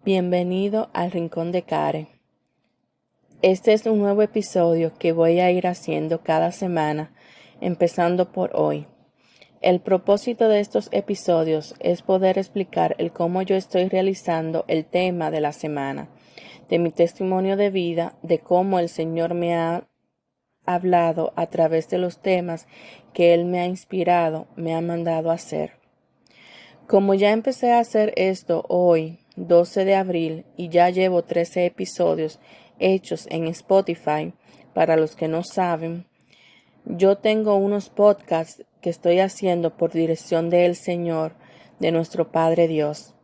Bienvenido al Rincón de Care. Este es un nuevo episodio que voy a ir haciendo cada semana, empezando por hoy. El propósito de estos episodios es poder explicar el cómo yo estoy realizando el tema de la semana, de mi testimonio de vida, de cómo el Señor me ha hablado a través de los temas que Él me ha inspirado, me ha mandado a hacer. Como ya empecé a hacer esto hoy, 12 de abril, y ya llevo 13 episodios hechos en Spotify, para los que no saben, yo tengo unos podcasts que estoy haciendo por dirección del Señor, de nuestro Padre Dios.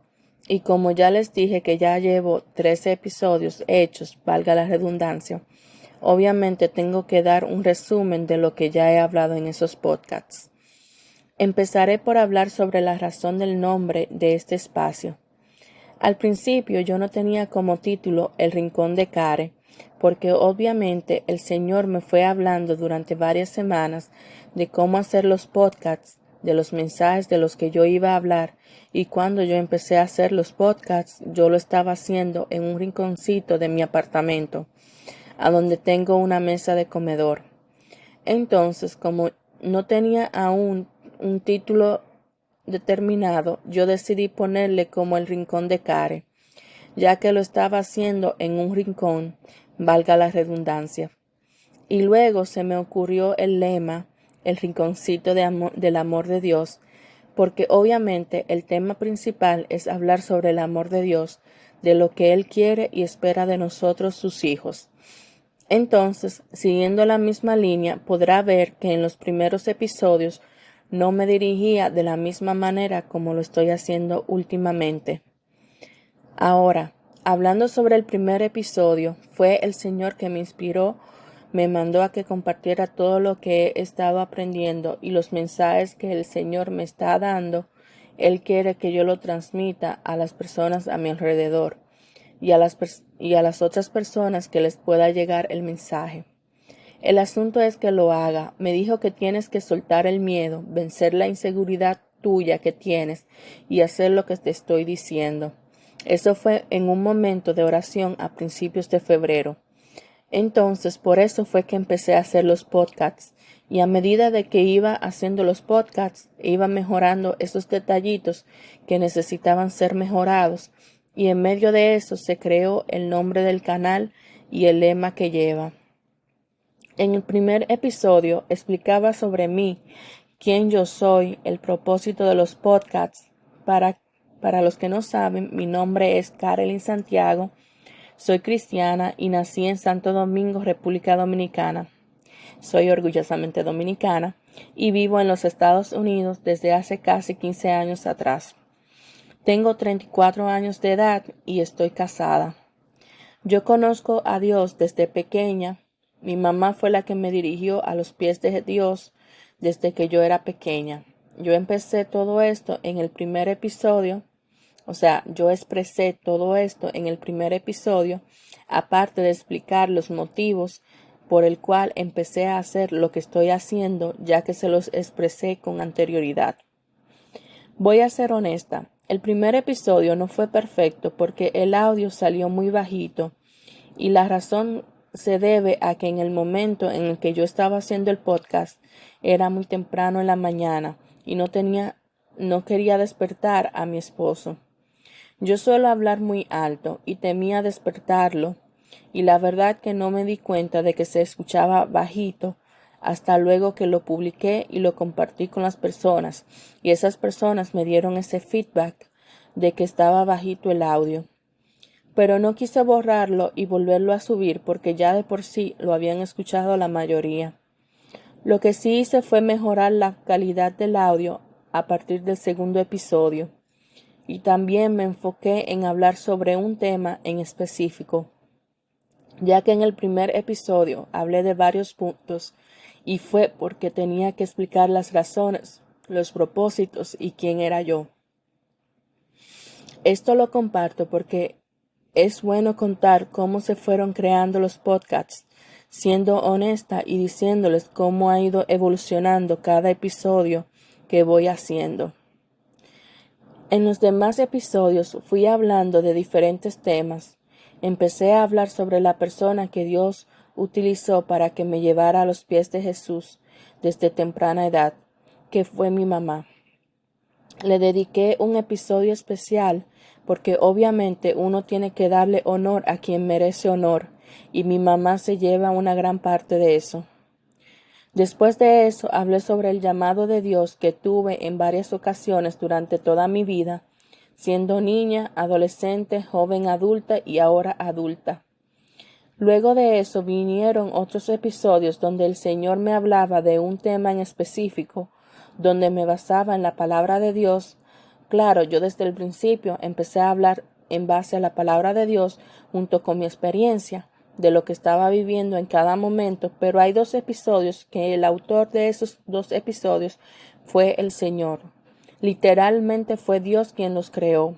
Y como ya les dije que ya llevo 13 episodios hechos, valga la redundancia, obviamente tengo que dar un resumen de lo que ya he hablado en esos podcasts. Empezaré por hablar sobre la razón del nombre de este espacio. Al principio yo no tenía como título El Rincón de Care, porque obviamente el Señor me fue hablando durante varias semanas de cómo hacer los podcasts, de los mensajes de los que yo iba a hablar, y cuando yo empecé a hacer los podcasts, yo lo estaba haciendo en un rinconcito de mi apartamento, a donde tengo una mesa de comedor. Entonces, como no tenía aún un título determinado, yo decidí ponerle como El Rincón de Care, ya que lo estaba haciendo en un rincón, valga la redundancia. Y luego se me ocurrió el lema, el rinconcito del amor de Dios, porque obviamente el tema principal es hablar sobre el amor de Dios, de lo que Él quiere y espera de nosotros sus hijos. Entonces, siguiendo la misma línea, podrá ver que en los primeros episodios no me dirigía de la misma manera como lo estoy haciendo últimamente. Ahora, hablando sobre el primer episodio, fue el Señor que me inspiró, me mandó a que compartiera todo lo que he estado aprendiendo y los mensajes que el Señor me está dando. Él quiere que yo lo transmita a las personas a mi alrededor y a las otras personas que les pueda llegar el mensaje. El asunto es que lo haga. Me dijo que tienes que soltar el miedo, vencer la inseguridad tuya que tienes y hacer lo que te estoy diciendo. Eso fue en un momento de oración a principios de febrero. Entonces, por eso fue que empecé a hacer los podcasts, y a medida de que iba haciendo los podcasts, iba mejorando esos detallitos que necesitaban ser mejorados, y en medio de eso se creó el nombre del canal y el lema que lleva. En el primer episodio explicaba sobre mí, quién yo soy, el propósito de los podcasts. Para los que no saben, mi nombre es Karelyn Santiago, soy cristiana y nací en Santo Domingo, República Dominicana. Soy orgullosamente dominicana y vivo en los Estados Unidos desde hace casi 15 años atrás. Tengo 34 años de edad y estoy casada. Yo conozco a Dios desde pequeña. Mi mamá fue la que me dirigió a los pies de Dios desde que yo era pequeña. Yo empecé todo esto en el primer episodio. Yo expresé todo esto en el primer episodio, aparte de explicar los motivos por el cual empecé a hacer lo que estoy haciendo, ya que se los expresé con anterioridad. Voy a ser honesta, el primer episodio no fue perfecto porque el audio salió muy bajito, y la razón se debe a que en el momento en el que yo estaba haciendo el podcast era muy temprano en la mañana y no quería despertar a mi esposo. Yo suelo hablar muy alto y temía despertarlo, y la verdad que no me di cuenta de que se escuchaba bajito hasta luego que lo publiqué y lo compartí con las personas, y esas personas me dieron ese feedback de que estaba bajito el audio. Pero no quise borrarlo y volverlo a subir porque ya de por sí lo habían escuchado la mayoría. Lo que sí hice fue mejorar la calidad del audio a partir del segundo episodio. Y también me enfoqué en hablar sobre un tema en específico, ya que en el primer episodio hablé de varios puntos y fue porque tenía que explicar las razones, los propósitos y quién era yo. Esto lo comparto porque es bueno contar cómo se fueron creando los podcasts, siendo honesta y diciéndoles cómo ha ido evolucionando cada episodio que voy haciendo. En los demás episodios fui hablando de diferentes temas. Empecé a hablar sobre la persona que Dios utilizó para que me llevara a los pies de Jesús desde temprana edad, que fue mi mamá. Le dediqué un episodio especial porque obviamente uno tiene que darle honor a quien merece honor, y mi mamá se lleva una gran parte de eso. Después de eso hablé sobre el llamado de Dios que tuve en varias ocasiones durante toda mi vida, siendo niña, adolescente, joven adulta y ahora adulta. Luego de eso vinieron otros episodios donde el Señor me hablaba de un tema en específico, donde me basaba en la palabra de Dios. Claro, yo desde el principio empecé a hablar en base a la palabra de Dios junto con mi experiencia de lo que estaba viviendo en cada momento, pero hay 2 episodios que el autor de esos 2 episodios fue el Señor. Literalmente fue Dios quien los creó.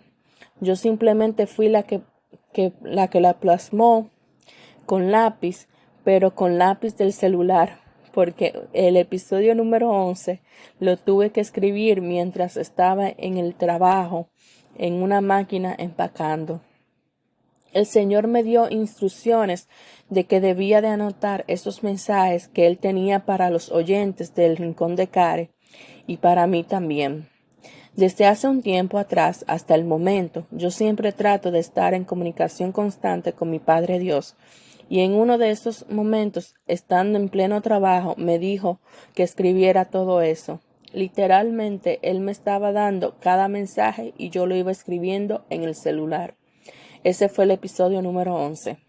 Yo simplemente fui la que la plasmó con lápiz, pero con lápiz del celular, porque el episodio número 11 lo tuve que escribir mientras estaba en el trabajo, en una máquina empacando. El Señor me dio instrucciones de que debía de anotar esos mensajes que Él tenía para los oyentes del Rincón de Care y para mí también. Desde hace un tiempo atrás hasta el momento, yo siempre trato de estar en comunicación constante con mi Padre Dios. Y en uno de esos momentos, estando en pleno trabajo, me dijo que escribiera todo eso. Literalmente, Él me estaba dando cada mensaje y yo lo iba escribiendo en el celular. Ese fue el episodio número 11.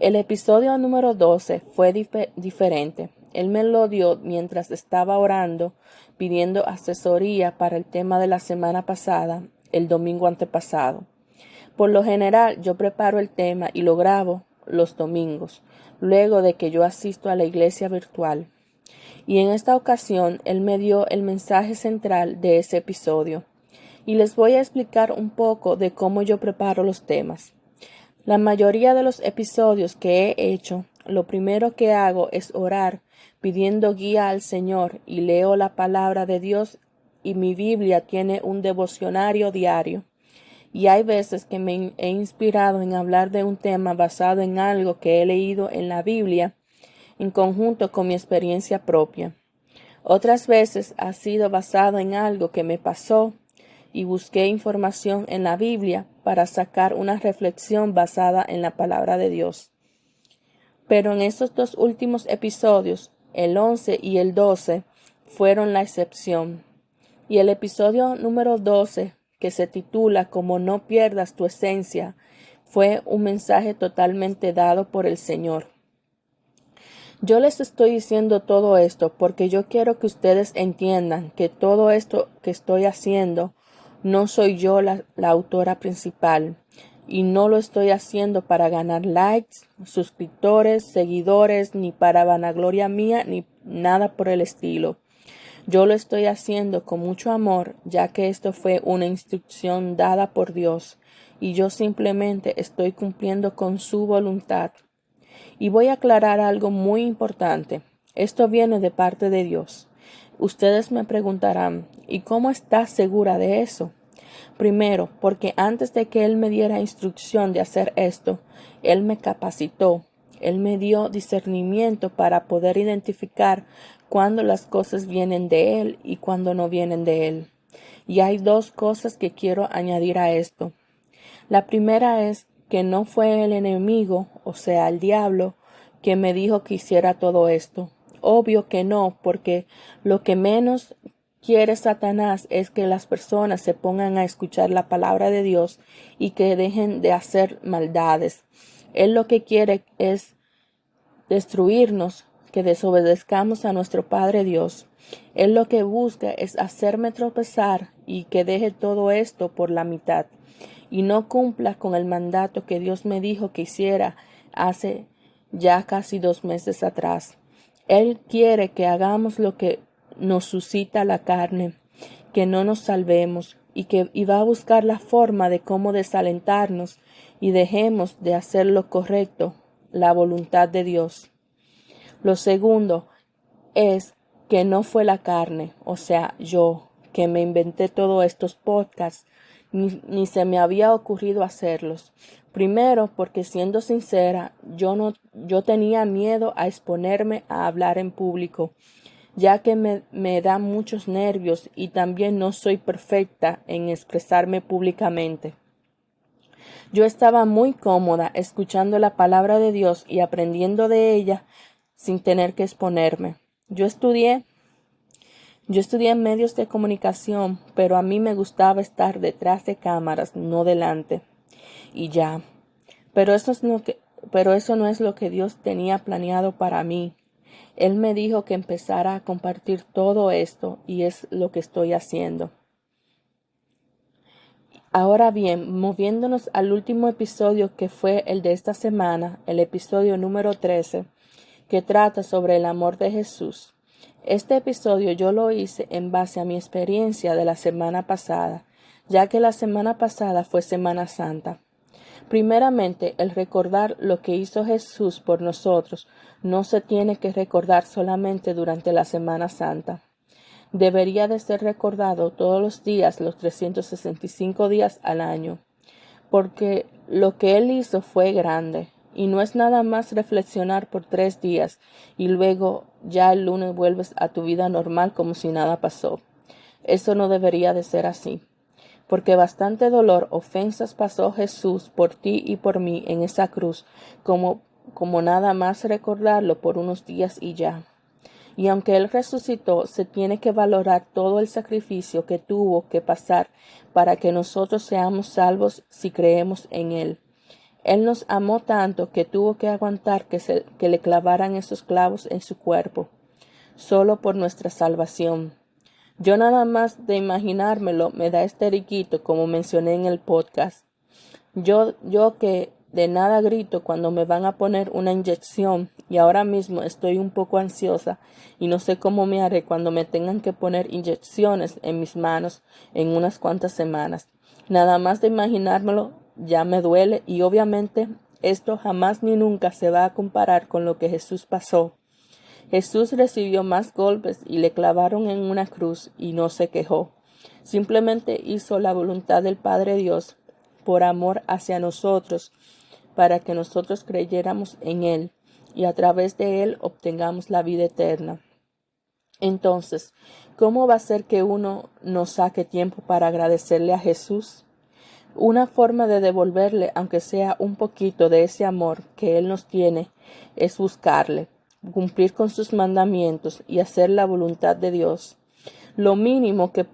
El episodio número 12 fue diferente. Él me lo dio mientras estaba orando, pidiendo asesoría para el tema de la semana pasada, el domingo antepasado. Por lo general, yo preparo el tema y lo grabo los domingos, luego de que yo asisto a la iglesia virtual. Y en esta ocasión, Él me dio el mensaje central de ese episodio. Y les voy a explicar un poco de cómo yo preparo los temas. La mayoría de los episodios que he hecho, lo primero que hago es orar, pidiendo guía al Señor, y leo la palabra de Dios, y mi Biblia tiene un devocionario diario. Y hay veces que me he inspirado en hablar de un tema basado en algo que he leído en la Biblia, en conjunto con mi experiencia propia. Otras veces ha sido basado en algo que me pasó, y busqué información en la Biblia para sacar una reflexión basada en la palabra de Dios. Pero en estos 2 últimos episodios, el 11 y el 12, fueron la excepción. Y el episodio número 12, que se titula Como no pierdas tu esencia, fue un mensaje totalmente dado por el Señor. Yo les estoy diciendo todo esto porque yo quiero que ustedes entiendan que todo esto que estoy haciendo no soy yo la autora principal, y no lo estoy haciendo para ganar likes, suscriptores, seguidores, ni para vanagloria mía, ni nada por el estilo. Yo lo estoy haciendo con mucho amor, ya que esto fue una instrucción dada por Dios, y yo simplemente estoy cumpliendo con su voluntad. Y voy a aclarar algo muy importante. Esto viene de parte de Dios. Ustedes me preguntarán, ¿y cómo estás segura de eso? Primero, porque antes de que Él me diera instrucción de hacer esto, Él me capacitó. Él me dio discernimiento para poder identificar cuándo las cosas vienen de Él y cuándo no vienen de Él. Y hay 2 cosas que quiero añadir a esto. La primera es que no fue el enemigo, o sea, el diablo, quien me dijo que hiciera todo esto. Obvio que no, porque lo que menos quiere Satanás es que las personas se pongan a escuchar la palabra de Dios y que dejen de hacer maldades. Él lo que quiere es destruirnos, que desobedezcamos a nuestro Padre Dios. Él lo que busca es hacerme tropezar y que deje todo esto por la mitad y no cumpla con el mandato que Dios me dijo que hiciera hace ya casi 2 meses atrás. Él quiere que hagamos lo que nos suscita la carne, que no nos salvemos, y va a buscar la forma de cómo desalentarnos y dejemos de hacer lo correcto, la voluntad de Dios. Lo segundo es que no fue la carne, o sea, yo, que me inventé todos estos podcasts, ni se me había ocurrido hacerlos. Primero, porque siendo sincera, yo tenía miedo a exponerme a hablar en público, ya que me da muchos nervios y también no soy perfecta en expresarme públicamente. Yo estaba muy cómoda escuchando la palabra de Dios y aprendiendo de ella sin tener que exponerme. Yo estudié en medios de comunicación, pero a mí me gustaba estar detrás de cámaras, no delante. Y ya. Pero eso no es lo que Dios tenía planeado para mí. Él me dijo que empezara a compartir todo esto y es lo que estoy haciendo. Ahora bien, moviéndonos al último episodio que fue el de esta semana, el episodio número 13, que trata sobre el amor de Jesús. Este episodio yo lo hice en base a mi experiencia de la semana pasada, ya que la semana pasada fue Semana Santa. Primeramente, el recordar lo que hizo Jesús por nosotros no se tiene que recordar solamente durante la Semana Santa. Debería de ser recordado todos los días, los 365 días al año, porque lo que Él hizo fue grande, y no es nada más reflexionar por 3 días, y luego ya el lunes vuelves a tu vida normal como si nada pasó. Eso no debería de ser así, porque bastante dolor, ofensas pasó Jesús por ti y por mí en esa cruz, como nada más recordarlo por unos días y ya. Y aunque Él resucitó, se tiene que valorar todo el sacrificio que tuvo que pasar para que nosotros seamos salvos si creemos en Él. Él nos amó tanto que tuvo que aguantar que le clavaran esos clavos en su cuerpo, solo por nuestra salvación. Yo nada más de imaginármelo me da riquito, como mencioné en el podcast. Yo que de nada grito cuando me van a poner una inyección y ahora mismo estoy un poco ansiosa y no sé cómo me haré cuando me tengan que poner inyecciones en mis manos en unas cuantas semanas. Nada más de imaginármelo ya me duele y obviamente esto jamás ni nunca se va a comparar con lo que Jesús pasó. Jesús recibió más golpes y le clavaron en una cruz y no se quejó. Simplemente hizo la voluntad del Padre Dios por amor hacia nosotros, para que nosotros creyéramos en Él y a través de Él obtengamos la vida eterna. Entonces, ¿cómo va a ser que uno no saque tiempo para agradecerle a Jesús? Una forma de devolverle, aunque sea un poquito de ese amor que Él nos tiene, es buscarle, cumplir con sus mandamientos y hacer la voluntad de Dios. Lo mínimo que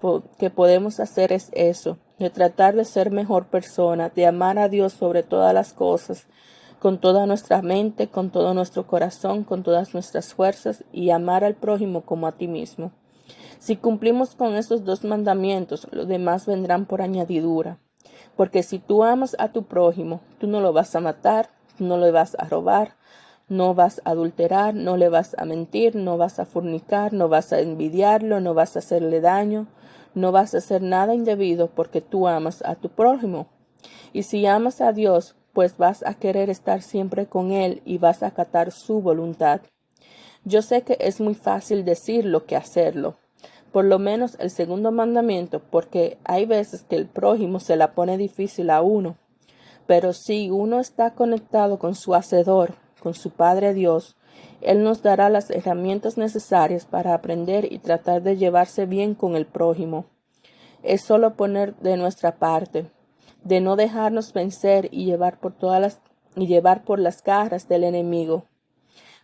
podemos hacer es eso, de tratar de ser mejor persona, de amar a Dios sobre todas las cosas, con toda nuestra mente, con todo nuestro corazón, con todas nuestras fuerzas y amar al prójimo como a ti mismo. Si cumplimos con esos 2 mandamientos, los demás vendrán por añadidura. Porque si tú amas a tu prójimo, tú no lo vas a matar, no le vas a robar, no vas a adulterar, no le vas a mentir, no vas a fornicar, no vas a envidiarlo, no vas a hacerle daño, no vas a hacer nada indebido porque tú amas a tu prójimo. Y si amas a Dios, pues vas a querer estar siempre con Él y vas a acatar su voluntad. Yo sé que es muy fácil decirlo que hacerlo, por lo menos el 2º mandamiento, porque hay veces que el prójimo se la pone difícil a uno. Pero si uno está conectado con su Hacedor, con su Padre Dios, Él nos dará las herramientas necesarias para aprender y tratar de llevarse bien con el prójimo. Es solo poner de nuestra parte, de no dejarnos vencer y llevar por las garras del enemigo.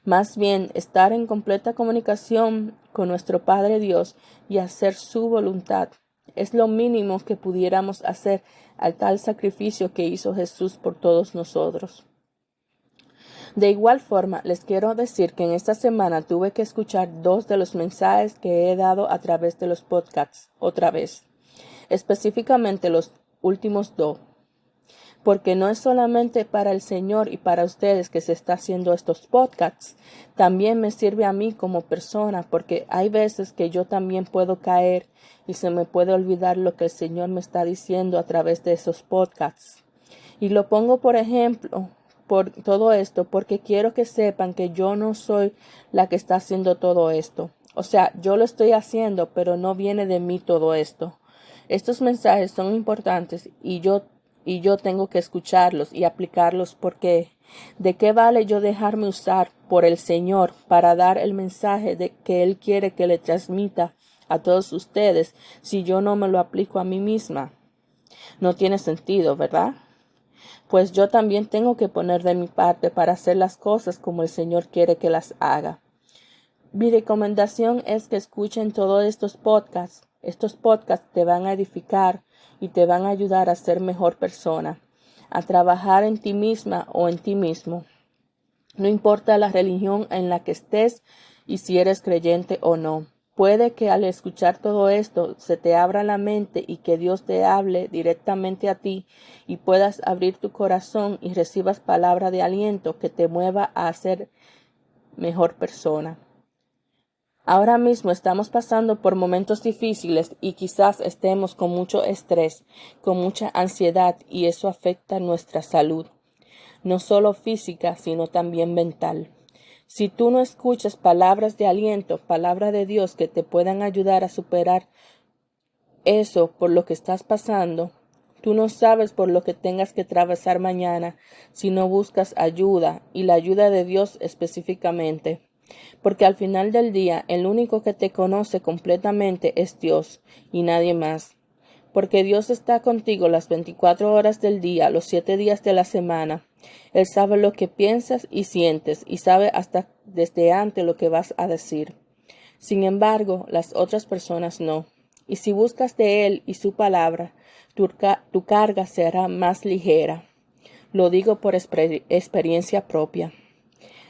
Más bien, estar en completa comunicación con nuestro Padre Dios y hacer su voluntad. Es lo mínimo que pudiéramos hacer al tal sacrificio que hizo Jesús por todos nosotros. De igual forma, les quiero decir que en esta semana tuve que escuchar 2 de los mensajes que he dado a través de los podcasts otra vez, específicamente los últimos 2, porque no es solamente para el Señor y para ustedes que se está haciendo estos podcasts, también me sirve a mí como persona, porque hay veces que yo también puedo caer y se me puede olvidar lo que el Señor me está diciendo a través de esos podcasts. Y lo pongo por ejemplo, por todo esto, porque quiero que sepan que yo no soy la que está haciendo todo esto. O sea, yo lo estoy haciendo, pero no viene de mí todo esto. Estos mensajes son importantes y yo tengo que escucharlos y aplicarlos porque ¿de qué vale yo dejarme usar por el Señor para dar el mensaje de que Él quiere que le transmita a todos ustedes si yo no me lo aplico a mí misma? No tiene sentido, ¿verdad? Pues yo también tengo que poner de mi parte para hacer las cosas como el Señor quiere que las haga. Mi recomendación es que escuchen todos estos podcasts. Estos podcasts te van a edificar y te van a ayudar a ser mejor persona, a trabajar en ti misma o en ti mismo. No importa la religión en la que estés y si eres creyente o no. Puede que al escuchar todo esto se te abra la mente y que Dios te hable directamente a ti y puedas abrir tu corazón y recibas palabra de aliento que te mueva a ser mejor persona. Ahora mismo estamos pasando por momentos difíciles y quizás estemos con mucho estrés, con mucha ansiedad y eso afecta nuestra salud, no solo física, sino también mental. Si tú no escuchas palabras de aliento, palabras de Dios que te puedan ayudar a superar eso por lo que estás pasando, tú no sabes por lo que tengas que atravesar mañana si no buscas ayuda y la ayuda de Dios específicamente. Porque al final del día, el único que te conoce completamente es Dios y nadie más. Porque Dios está contigo las 24 horas del día, los 7 días de la semana. Él sabe lo que piensas y sientes y sabe hasta desde antes lo que vas a decir. Sin embargo, las otras personas no. Y si buscas de Él y su palabra, tu carga será más ligera. Lo digo por experiencia propia.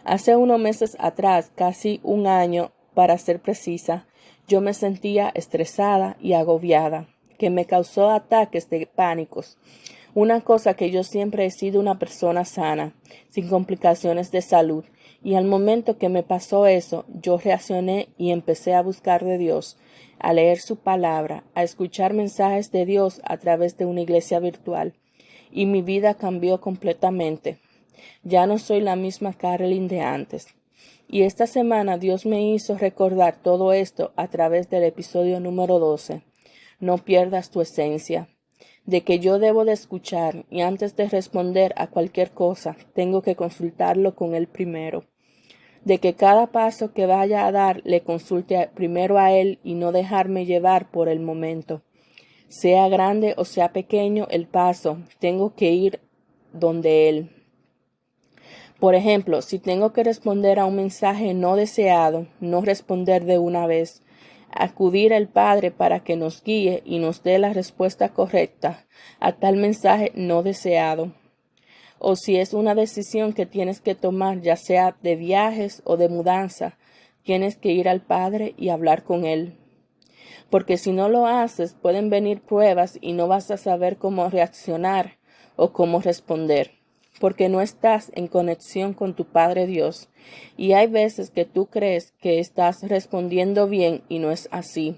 Hace unos meses atrás, casi un año para ser precisa, yo me sentía estresada y agobiada, que me causó ataques de pánicos. Una cosa que yo siempre he sido una persona sana, sin complicaciones de salud, y al momento que me pasó eso, yo reaccioné y empecé a buscar de Dios, a leer su palabra, a escuchar mensajes de Dios a través de una iglesia virtual, y mi vida cambió completamente. Ya no soy la misma Carolyn de antes. Y esta semana Dios me hizo recordar todo esto a través del episodio número 12. No pierdas tu esencia. De que yo debo de escuchar y antes de responder a cualquier cosa tengo que consultarlo con Él primero. De que cada paso que vaya a dar le consulte primero a Él y no dejarme llevar por el momento. Sea grande o sea pequeño el paso, tengo que ir donde Él. Por ejemplo, si tengo que responder a un mensaje no deseado, no responder de una vez, acudir al Padre para que nos guíe y nos dé la respuesta correcta a tal mensaje no deseado. O si es una decisión que tienes que tomar, ya sea de viajes o de mudanza, tienes que ir al Padre y hablar con Él. Porque si no lo haces, pueden venir pruebas y no vas a saber cómo reaccionar o cómo responder. Porque no estás en conexión con tu Padre Dios. Y hay veces que tú crees que estás respondiendo bien y no es así.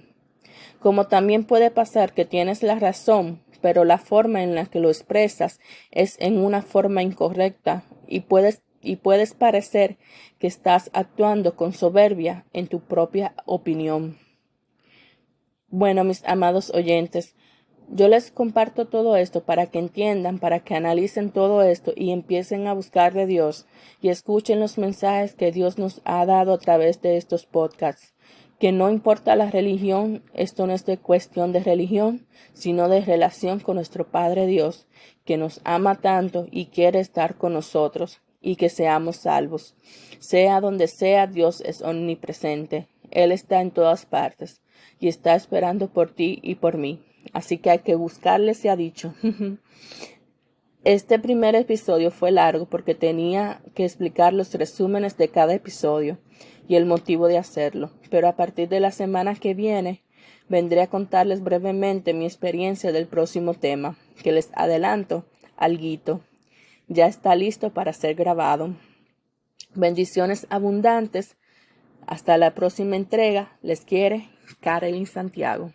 Como también puede pasar que tienes la razón, pero la forma en la que lo expresas es en una forma incorrecta y puedes parecer que estás actuando con soberbia en tu propia opinión. Bueno, mis amados oyentes, yo les comparto todo esto para que entiendan, para que analicen todo esto y empiecen a buscar de Dios y escuchen los mensajes que Dios nos ha dado a través de estos podcasts. Que no importa la religión, esto no es de cuestión de religión, sino de relación con nuestro Padre Dios, que nos ama tanto y quiere estar con nosotros y que seamos salvos. Sea donde sea, Dios es omnipresente. Él está en todas partes y está esperando por ti y por mí. Así que hay que buscarle, se ha dicho. Este primer episodio fue largo porque tenía que explicar los resúmenes de cada episodio y el motivo de hacerlo. Pero a partir de la semana que viene, vendré a contarles brevemente mi experiencia del próximo tema, que les adelanto alguito. Ya está listo para ser grabado. Bendiciones abundantes. Hasta la próxima entrega. Les quiere Carolyn Santiago.